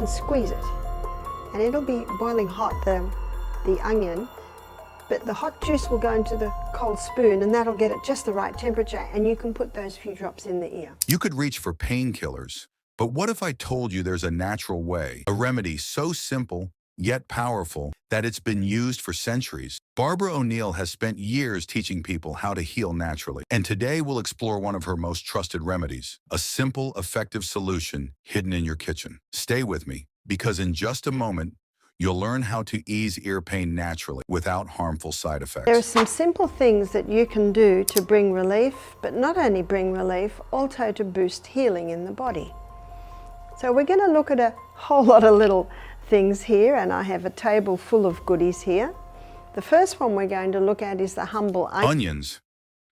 can squeeze it, and it'll be boiling hot, the onion, but the hot juice will go into the cold spoon, and that'll get it just the right temperature, and you can put those few drops in the ear. You could reach for painkillers, but what if I told you there's a natural way, a remedy so simple yet powerful that it's been used for centuries? Barbara O'Neill has spent years teaching people how to heal naturally, and today we'll explore one of her most trusted remedies, a simple, effective solution hidden in your kitchen. Stay with me, because in just a moment, you'll learn how to ease ear pain naturally without harmful side effects. There are some simple things that you can do to bring relief, but not only bring relief, also to boost healing in the body. So we're going to look at a whole lot of little things here, and I have a table full of goodies here. The first one we're going to look at is the humble onions.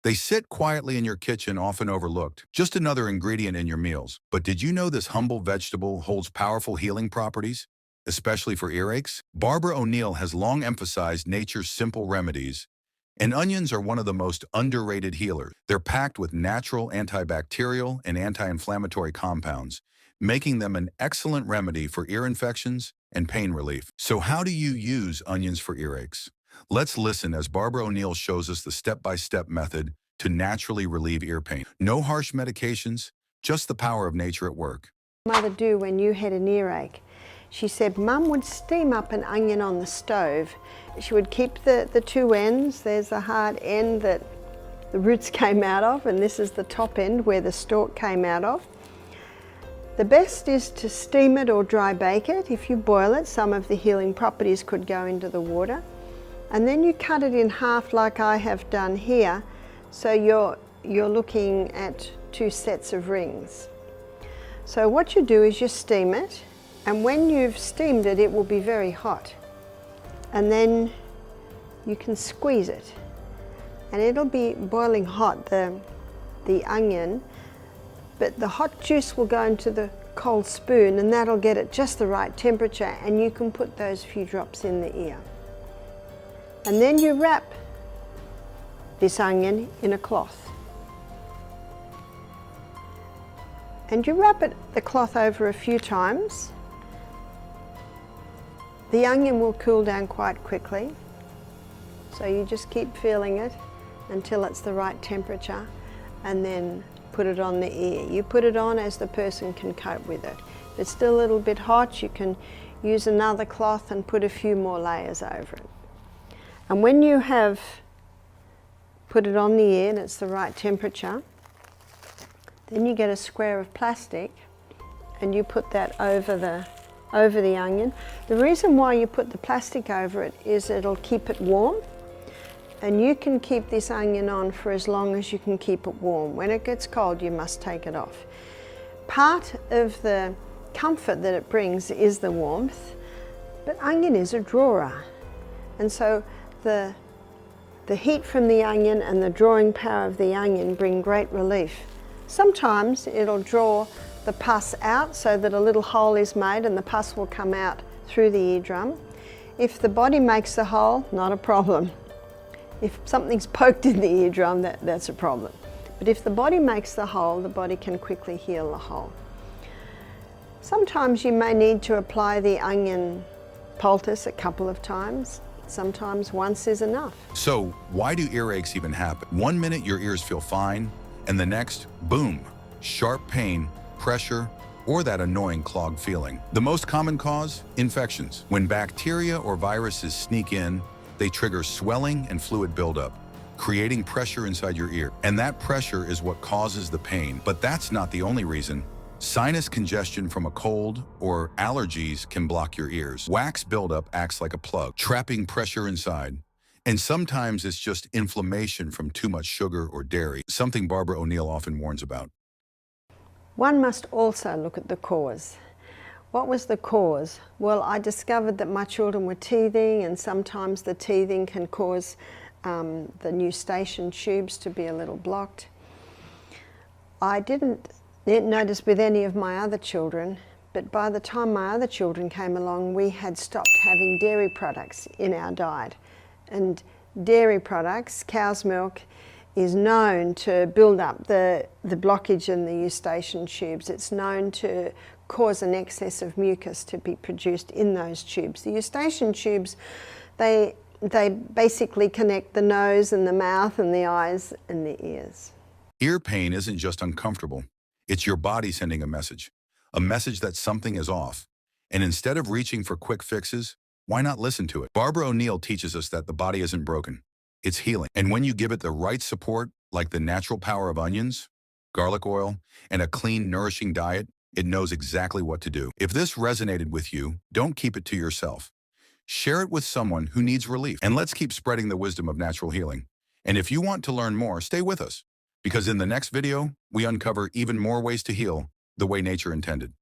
They sit quietly in your kitchen, often overlooked, just another ingredient in your meals. But did you know this humble vegetable holds powerful healing properties, especially for earaches? Barbara O'Neill has long emphasized nature's simple remedies, and onions are one of the most underrated healers. They're packed with natural antibacterial and anti-inflammatory compounds, making them an excellent remedy for ear infections and pain relief. So how do you use onions for earaches? Let's listen as Barbara O'Neill shows us the step-by-step method to naturally relieve ear pain. No harsh medications, just the power of nature at work. Mother do when you had an earache. She said Mum would steam up an onion on the stove. She would keep the two ends. There's the hard end that the roots came out of, and this is the top end where the stalk came out of. The best is to steam it or dry bake it. If you boil it, some of the healing properties could go into the water. And then you cut it in half like I have done here, so you're looking at 2 sets of rings. So what you do is you steam it, and when you've steamed it, it will be very hot. And then you can squeeze it, and it'll be boiling hot, the onion, but the hot juice will go into the cold spoon, and that'll get it just the right temperature, and you can put those few drops in the ear. And then you wrap this onion in a cloth. And you wrap the cloth over a few times. The onion will cool down quite quickly, so you just keep feeling it until it's the right temperature, and then put it on the ear. You put it on as the person can cope with it. If it's still a little bit hot, you can use another cloth and put a few more layers over it. And when you have put it on the ear and it's the right temperature, then you get a square of plastic and you put that over the onion. The reason why you put the plastic over it is it'll keep it warm, and you can keep this onion on for as long as you can keep it warm. When it gets cold, you must take it off. Part of the comfort that it brings is the warmth, but onion is a drawer, and so the heat from the onion and the drawing power of the onion bring great relief. Sometimes it'll draw the pus out so that a little hole is made and the pus will come out through the eardrum. If the body makes the hole, not a problem. If something's poked in the eardrum, that's a problem. But if the body makes the hole, the body can quickly heal the hole. Sometimes you may need to apply the onion poultice a couple of times. Sometimes once is enough. So why do earaches even happen? One minute your ears feel fine, and the next, boom, sharp pain, pressure, or that annoying clogged feeling. The most common cause? Infections. When bacteria or viruses sneak in, they trigger swelling and fluid buildup, creating pressure inside your ear. And that pressure is what causes the pain. But that's not the only reason. Sinus congestion from a cold or allergies can block your ears. Wax buildup acts like a plug, trapping pressure inside. And sometimes it's just inflammation from too much sugar or dairy, something Barbara O'Neill often warns about. One must also look at the cause. What was the cause? Well, I discovered that my children were teething, and sometimes the teething can cause the eustachian tubes to be a little blocked. I didn't notice with any of my other children, but by the time my other children came along, we had stopped having dairy products in our diet. And dairy products, cow's milk, is known to build up the blockage in the eustachian tubes. It's known to cause an excess of mucus to be produced in those tubes. The eustachian tubes, they basically connect the nose and the mouth and the eyes and the ears. Ear pain isn't just uncomfortable. It's your body sending a message that something is off. And instead of reaching for quick fixes, why not listen to it? Barbara O'Neill teaches us that the body isn't broken. It's healing. And when you give it the right support, like the natural power of onions, garlic oil, and a clean, nourishing diet, it knows exactly what to do. If this resonated with you, don't keep it to yourself. Share it with someone who needs relief. And let's keep spreading the wisdom of natural healing. And if you want to learn more, stay with us, because in the next video, we uncover even more ways to heal the way nature intended.